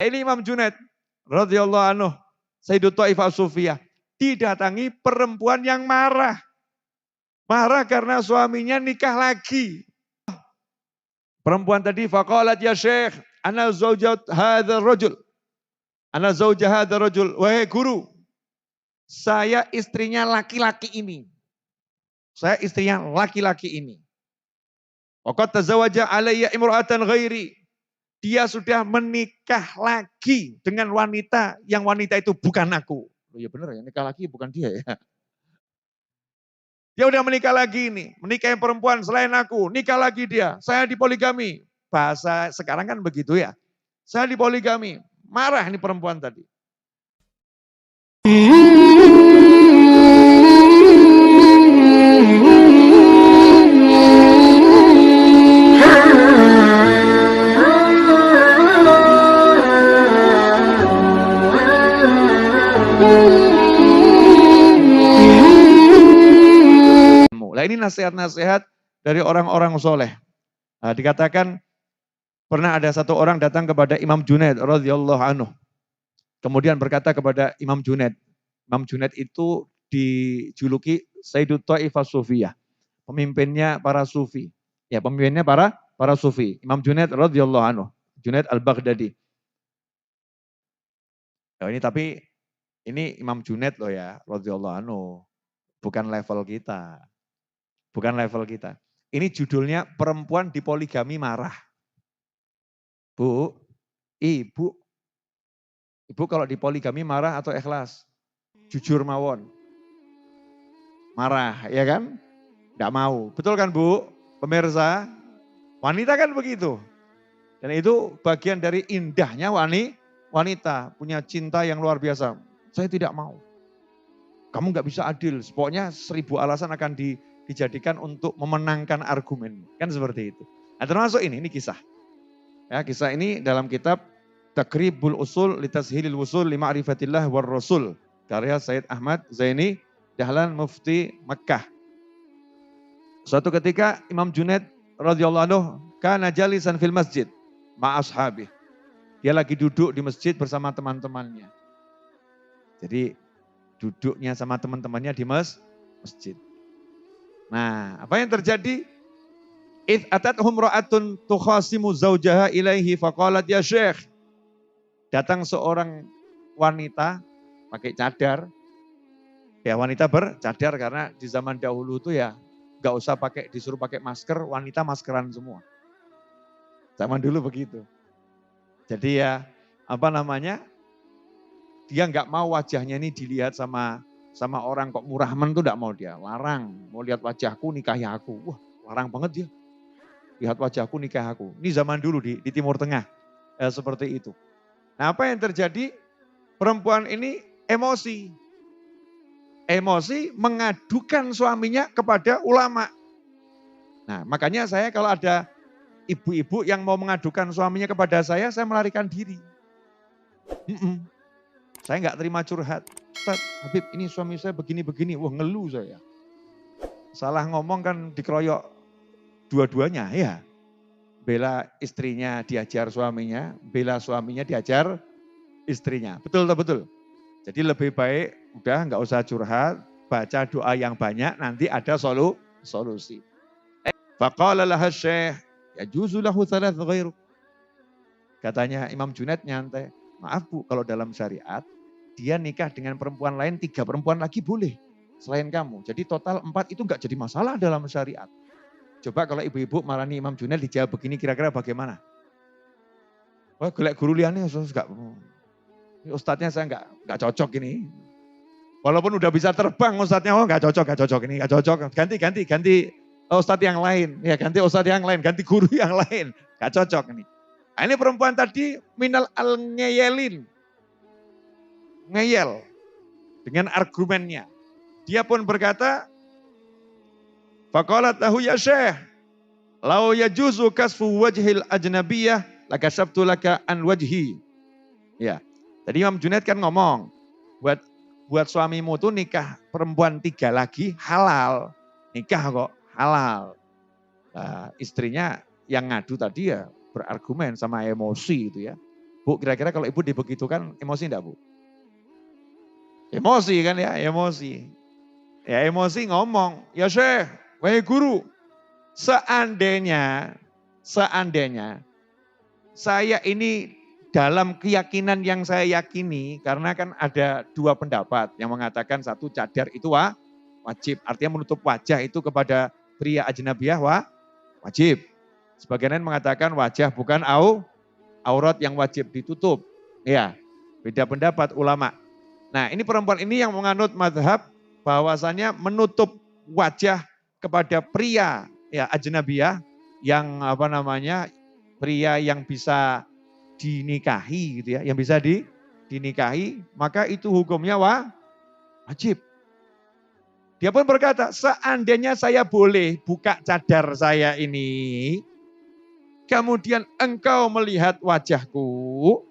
ini Imam Junaid radhiyallahu anhu, Sayyidu Taifah Sufiyah, didatangi perempuan yang marah. Marah karena suaminya nikah lagi. Perempuan tadi faqalat ya Syekh, ana zaujat hadzal rajul. Ana zaujah hadzal rajul. Wahai guru, saya istrinya laki-laki ini. Saya istrinya laki-laki ini. Waqad tazawaja alayya imra'atan ghairi. Dia sudah menikah lagi dengan wanita yang wanita itu bukan aku. Oh ya benar ya, nikah lagi bukan dia ya. Dia udah menikah lagi nih, menikahi perempuan selain aku, nikah lagi dia, saya dipoligami. Bahasa sekarang kan begitu ya. Saya dipoligami, marah ini perempuan tadi. Nah ini nasihat-nasihat dari orang-orang soleh. Nah, dikatakan pernah ada satu orang datang kepada Imam Junaid radhiyallahu anhu. Kemudian berkata kepada Imam Junaid. Imam Junaid itu dijuluki Sayyidu Taifah Sufiyah. Pemimpinnya para sufi. Ya, pemimpinnya para sufi. Imam Junaid radhiyallahu anhu. Junaid Al-Baghdadi. Nah, ini Imam Junaid loh ya, radhiyallahu anhu. Bukan level kita. Bukan level kita. Ini judulnya perempuan dipoligami marah. Bu, ibu kalau dipoligami marah atau ikhlas? Jujur mawon. Marah, ya kan? Enggak mau. Betul kan Bu? Pemirsa, wanita kan begitu. Dan itu bagian dari indahnya wanita. Punya cinta yang luar biasa. Saya tidak mau. Kamu enggak bisa adil. Pokoknya 1000 alasan akan dijadikan untuk memenangkan argumen. Kan seperti itu. Nah, termasuk ini kisah. Ya, kisah ini dalam kitab Takribul Usul Litashilil Wusul Lima'rifatillah war Rasul. Karya Said Ahmad Zaini Dahlan Mufti Makkah. Suatu ketika Imam Junaid radhiyallahu anhu kana jalisan fil masjid ma ashabi. Dia lagi duduk di masjid bersama teman-temannya. Jadi duduknya sama teman-temannya di masjid. Nah, apa yang terjadi? Id atathum ra'atun tukhasimu zaujaha ilaihi faqalat ya Syekh. Datang seorang wanita pakai cadar. Ya wanita bercadar karena di zaman dahulu itu ya enggak usah disuruh pakai masker, wanita maskeran semua. Zaman dulu begitu. Jadi ya dia enggak mau wajahnya ini dilihat sama orang kok murahan tuh enggak mau dia, larang. Mau lihat wajahku nikahi aku. Wah, larang banget dia. Lihat wajahku nikah aku. Ini zaman dulu di Timur Tengah. Seperti itu. Nah apa yang terjadi? Perempuan ini emosi. Emosi mengadukan suaminya kepada ulama. Nah makanya saya kalau ada ibu-ibu yang mau mengadukan suaminya kepada saya melarikan diri. Saya nggak terima curhat. Ustaz, Habib ini suami saya begini-begini. Wah ngeluh saya. Salah ngomong kan dikeroyok dua-duanya ya. Bela istrinya diajar suaminya, bela suaminya diajar istrinya. Betul. Jadi lebih baik udah nggak usah curhat, baca doa yang banyak, nanti ada solusi. Faqala laha Syekh, yajuzu lahu thalath ghairu. Katanya Imam Junaid nyantai, maaf Bu, kalau dalam syariat dia nikah dengan perempuan lain 3 perempuan lagi boleh selain kamu. Jadi total 4 itu nggak jadi masalah dalam syariat. Coba kalau ibu-ibu marani Imam Junaid dijawab begini kira-kira bagaimana? Wah golek guru liane enggak. Ini ustadznya saya enggak cocok ini. Walaupun udah bisa terbang ustadznya, oh enggak cocok ini, enggak cocok. Ganti ustadz yang lain. Ya ganti ustadz yang lain, ganti guru yang lain. Enggak cocok ini. Nah, ini perempuan tadi minal al-ngeyelin. Ngeyel. Dengan argumennya. Dia pun berkata, faqalat lahu ya Syekh, lau yajuzu kasfu wajhil ajnabiyah lakasyaftu laka an wajhi. Ya. Tadi Imam Junaid kan ngomong, buat suamimu tuh nikah perempuan 3 lagi halal. Nikah kok halal. Nah, istrinya yang ngadu tadi ya berargumen sama emosi itu ya. Bu, kira-kira kalau ibu dibegitukan emosi enggak bu? Emosi kan ya, emosi. Ya emosi ngomong, ya Syekh, wahai guru, seandainya saya ini dalam keyakinan yang saya yakini, karena kan ada dua pendapat yang mengatakan satu cadar itu wajib, artinya menutup wajah itu kepada pria ajnabiyah wajib. Sebagian mengatakan wajah bukan aurat yang wajib ditutup. Ya, beda pendapat ulama. Nah ini perempuan ini yang menganut mazhab bahwasannya menutup wajah kepada pria ya ajnabiyah yang pria yang bisa dinikahi gitu ya, yang bisa dinikahi, maka itu hukumnya wajib. Dia pun berkata, seandainya saya boleh buka cadar saya ini, kemudian engkau melihat wajahku,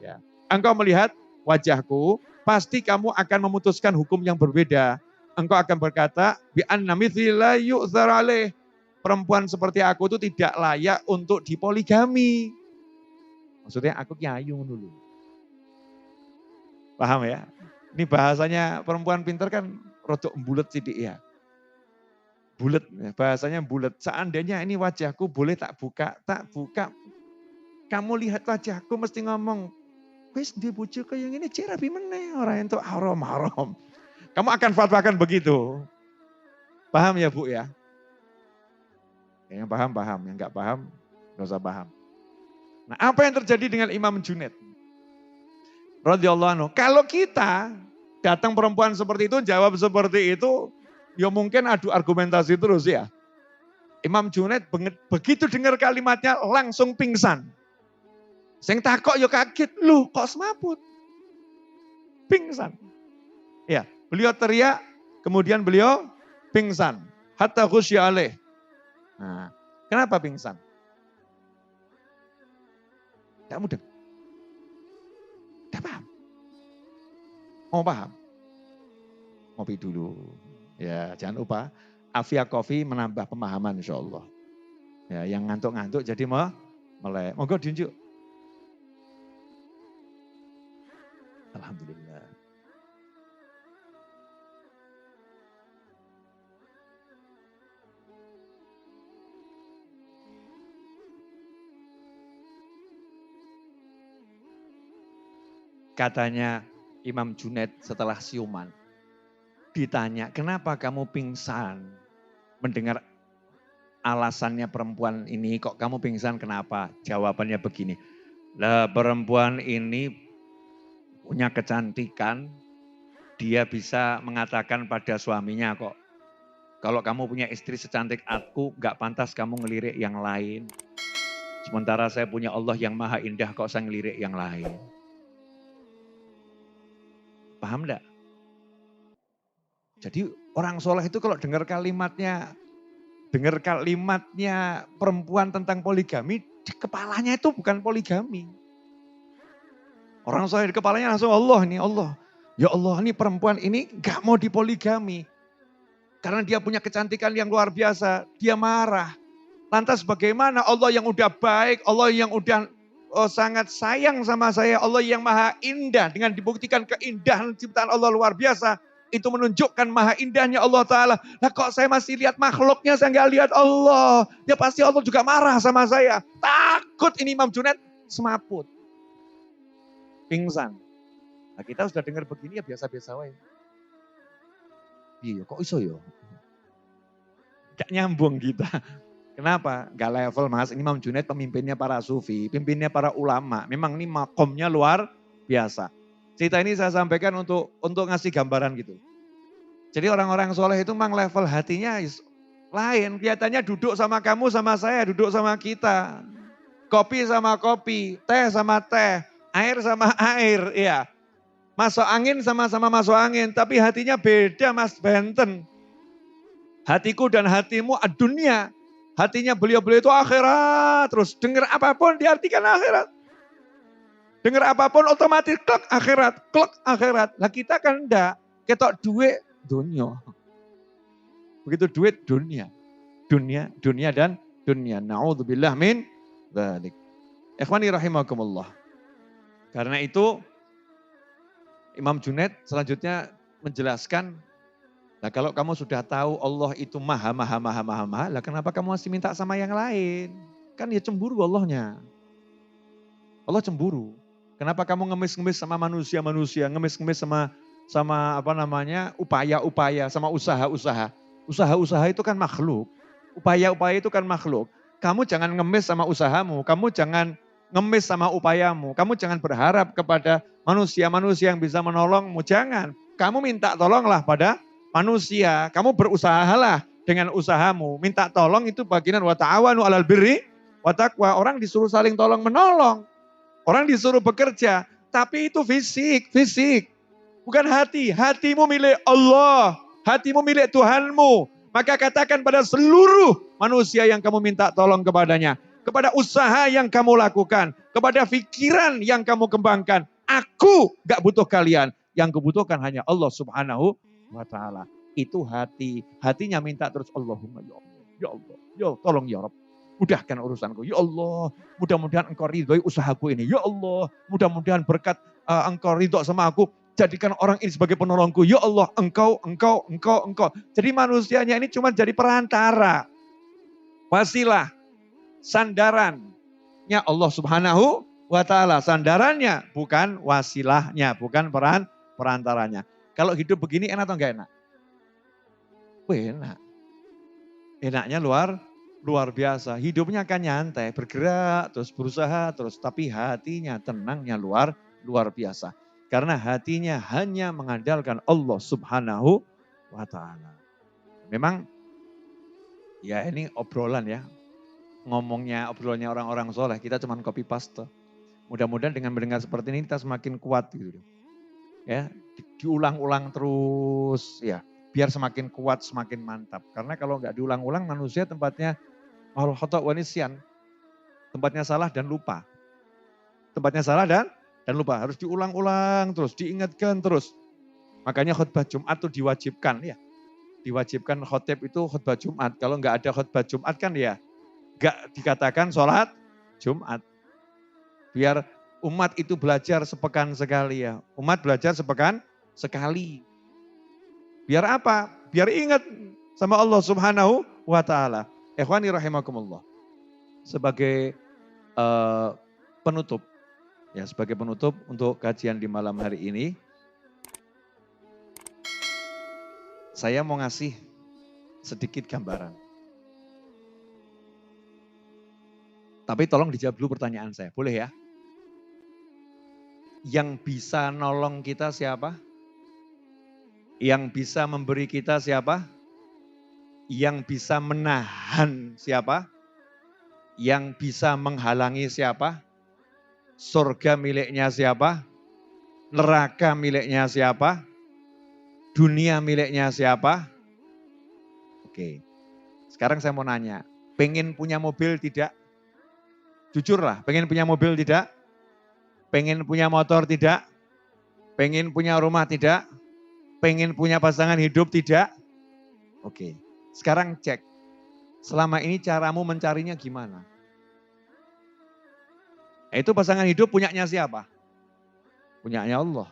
ya, engkau melihat wajahku, pasti kamu akan memutuskan hukum yang berbeda. Engkau akan berkata, bi anna mithli la yu'dzar alaih. Perempuan seperti aku itu tidak layak untuk dipoligami. Maksudnya aku kiayu dulu. Paham ya? Ini bahasanya perempuan pintar kan rodok bulet sidik ya. Bulet, bahasanya bulet. Seandainya ini wajahku boleh tak buka. Kamu lihat wajahku mesti ngomong, wis di bojo kaya ngene cek rapi meneh, ora entuk haram. Kamu akan fatwakan begitu. Paham ya Bu ya? Yang paham, yang enggak paham, enggak usah paham. Nah, apa yang terjadi dengan Imam Junaid? Radhiyallahu anhu. Kalau kita datang perempuan seperti itu, jawab seperti itu, ya mungkin adu argumentasi terus ya. Imam Junaid begitu dengar kalimatnya langsung pingsan. Sing takok ya kaget, loh kok semaput? Pingsan. Ya, beliau teriak, kemudian beliau pingsan. Hatta khusya alaih. Nah, kenapa pingsan? Tidak mudah. Tidak paham. Mau paham? Ngopi dulu. Ya, jangan lupa Afia Coffee menambah pemahaman insya Allah. Ya, yang ngantuk-ngantuk jadi melek. Monggo diunjuk. Alhamdulillah. Katanya Imam Junaid setelah siuman, ditanya, kenapa kamu pingsan? Mendengar alasannya perempuan ini, kok kamu pingsan kenapa? Jawabannya begini, lah perempuan ini punya kecantikan, dia bisa mengatakan pada suaminya kok, kalau kamu punya istri secantik aku, gak pantas kamu ngelirik yang lain. Sementara saya punya Allah yang maha indah, kok saya ngelirik yang lain. Paham enggak? Jadi orang soleh itu kalau dengar kalimatnya perempuan tentang poligami, di kepalanya itu bukan poligami. Orang soleh di kepalanya langsung Allah nih, Allah. Ya Allah, ini perempuan ini gak mau dipoligami. Karena dia punya kecantikan yang luar biasa, dia marah. Lantas bagaimana Allah yang udah baik, Allah yang udah sangat sayang sama saya, Allah yang maha indah dengan dibuktikan keindahan ciptaan Allah luar biasa. Itu menunjukkan maha indahnya Allah Ta'ala. Nah kok saya masih lihat makhluknya, saya nggak lihat Allah. Ya pasti Allah juga marah sama saya. Takut ini Imam Junaid semaput. Pingsan. Nah kita sudah dengar begini ya biasa-biasa wae. Iya kok iso ya? Gak nyambung kita. Kenapa? Gak level mas, ini Imam Junaid pemimpinnya para sufi, pimpinnya para ulama. Memang ini makomnya luar biasa. Cerita ini saya sampaikan untuk ngasih gambaran gitu. Jadi orang-orang soleh itu memang level hatinya lain. Kelihatannya duduk sama kamu, sama saya, duduk sama kita. Kopi sama kopi, teh sama teh, air sama air. Iya. Masuk angin sama-sama masuk angin, tapi hatinya beda mas Benten. Hatiku dan hatimu dunia. Hatinya beliau-beliau itu akhirat. Terus dengar apapun diartikan akhirat. Dengar apapun otomatis klek akhirat. Lah kita kan enggak. Ketok duit dunia. Begitu duit dunia. Dunia dan dunia. Na'udzubillah min dzalik. Ikhwani rahimakumullah. Karena itu Imam Junaid selanjutnya menjelaskan, nah kalau kamu sudah tahu Allah itu maha, lah kenapa kamu masih minta sama yang lain? Kan ya cemburu Allahnya. Allah cemburu. Kenapa kamu ngemis-ngemis sama manusia-manusia, ngemis-ngemis sama apa namanya, upaya-upaya, sama usaha-usaha. Usaha-usaha itu kan makhluk. Upaya-upaya itu kan makhluk. Kamu jangan ngemis sama usahamu, kamu jangan ngemis sama upayamu. Kamu jangan berharap kepada manusia-manusia yang bisa menolongmu. Jangan. Kamu minta tolonglah pada manusia. Kamu berusahalah dengan usahamu. Minta tolong itu bagian wa ta'awanu 'alal birri wa taqwa. Orang disuruh saling tolong menolong. Orang disuruh bekerja. Tapi itu fisik. Bukan hati. Hatimu milik Allah. Hatimu milik Tuhanmu. Maka katakan pada seluruh manusia yang kamu minta tolong kepadanya. Kepada usaha yang kamu lakukan. Kepada pikiran yang kamu kembangkan. Aku gak butuh kalian. Yang kebutuhkan hanya Allah subhanahu wa ta'ala. Itu hati. Hatinya minta terus Allahumma ya Allah. Ya Allah. Ya Allah, tolong ya Rabb. Mudahkan urusanku. Ya Allah. Mudah-mudahan engkau ridhoi usahaku ini. Ya Allah. Mudah-mudahan berkat engkau ridho sama aku. Jadikan orang ini sebagai penolongku. Ya Allah, engkau. Jadi manusianya ini cuma jadi perantara. Wasilah, sandarannya Allah subhanahu wa ta'ala. Sandarannya, bukan wasilahnya, bukan perantaranya. Kalau hidup begini enak atau enggak enak? Enak. Enaknya luar biasa. Hidupnya kan nyantai, bergerak, terus berusaha, terus tapi hatinya tenangnya luar biasa. Karena hatinya hanya mengandalkan Allah subhanahu wa ta'ala. Memang ya ini obrolan ya. Ngomongnya obrolannya orang-orang soleh, kita cuma copy paste. Mudah-mudahan dengan mendengar seperti ini kita semakin kuat gitu. Ya, diulang-ulang terus ya. Biar semakin kuat, semakin mantap. Karena kalau nggak diulang-ulang manusia tempatnya mahal khata' wa nisyan. Tempatnya salah dan lupa. Tempatnya salah dan lupa. Harus diulang-ulang terus, diingatkan terus. Makanya khutbah Jumat itu diwajibkan ya. Diwajibkan khotib itu khutbah Jumat. Kalau nggak ada khutbah Jumat kan ya nggak dikatakan sholat Jumat. Biar umat itu belajar sepekan sekali ya. Umat belajar sepekan sekali. Biar apa? Biar ingat sama Allah subhanahu wa ta'ala. Ikhwani rahimakumullah. Sebagai penutup. Ya, sebagai penutup untuk kajian di malam hari ini, saya mau ngasih sedikit gambaran. Tapi tolong dijawab dulu pertanyaan saya, boleh ya? Yang bisa nolong kita siapa? Yang bisa memberi kita siapa? Yang bisa menahan siapa? Yang bisa menghalangi siapa? Surga miliknya siapa? Neraka miliknya siapa? Dunia miliknya siapa? Oke, sekarang saya mau nanya, pengen punya mobil tidak? Jujurlah, pengen punya mobil tidak? Pengen punya motor tidak? Pengen punya rumah tidak? Pengen punya pasangan hidup tidak? Oke, sekarang cek, selama ini caramu mencarinya gimana? Itu pasangan hidup punyanya siapa? Punyanya Allah.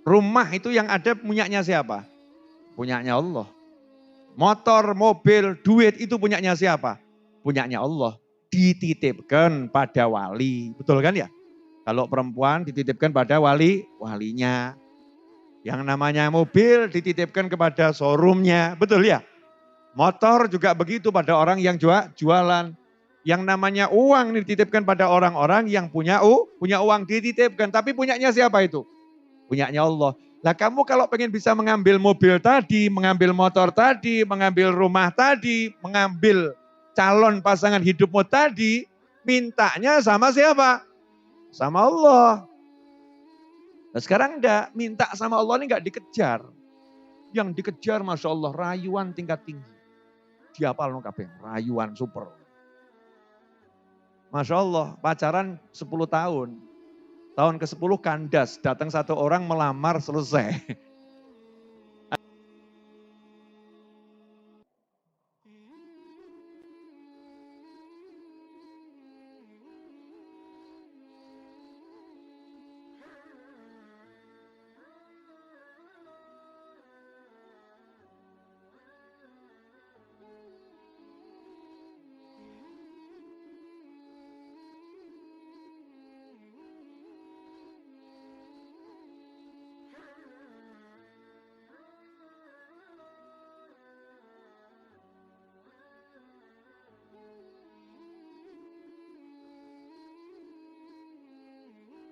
Rumah itu yang ada punyanya siapa? Punyanya Allah. Motor, mobil, duit itu punyanya siapa? Punyanya Allah. Dititipkan pada wali. Betul kan ya? Kalau perempuan dititipkan pada walinya. Yang namanya mobil dititipkan kepada showroomnya. Betul ya? Motor juga begitu pada orang yang jualan. Yang namanya uang dititipkan pada orang-orang yang punya uang dititipkan. Tapi punyanya siapa itu? Punyanya Allah. Lah kamu kalau pengen bisa mengambil mobil tadi, mengambil motor tadi, mengambil rumah tadi, mengambil calon pasangan hidupmu tadi, mintanya sama siapa? Sama Allah. Nah sekarang enggak, minta sama Allah ini enggak dikejar. Yang dikejar Masya Allah rayuan tingkat tinggi. Diapal no kabeh, rayuan super. Masya Allah, pacaran 10 tahun. Tahun ke-10 kandas, datang satu orang melamar selesai.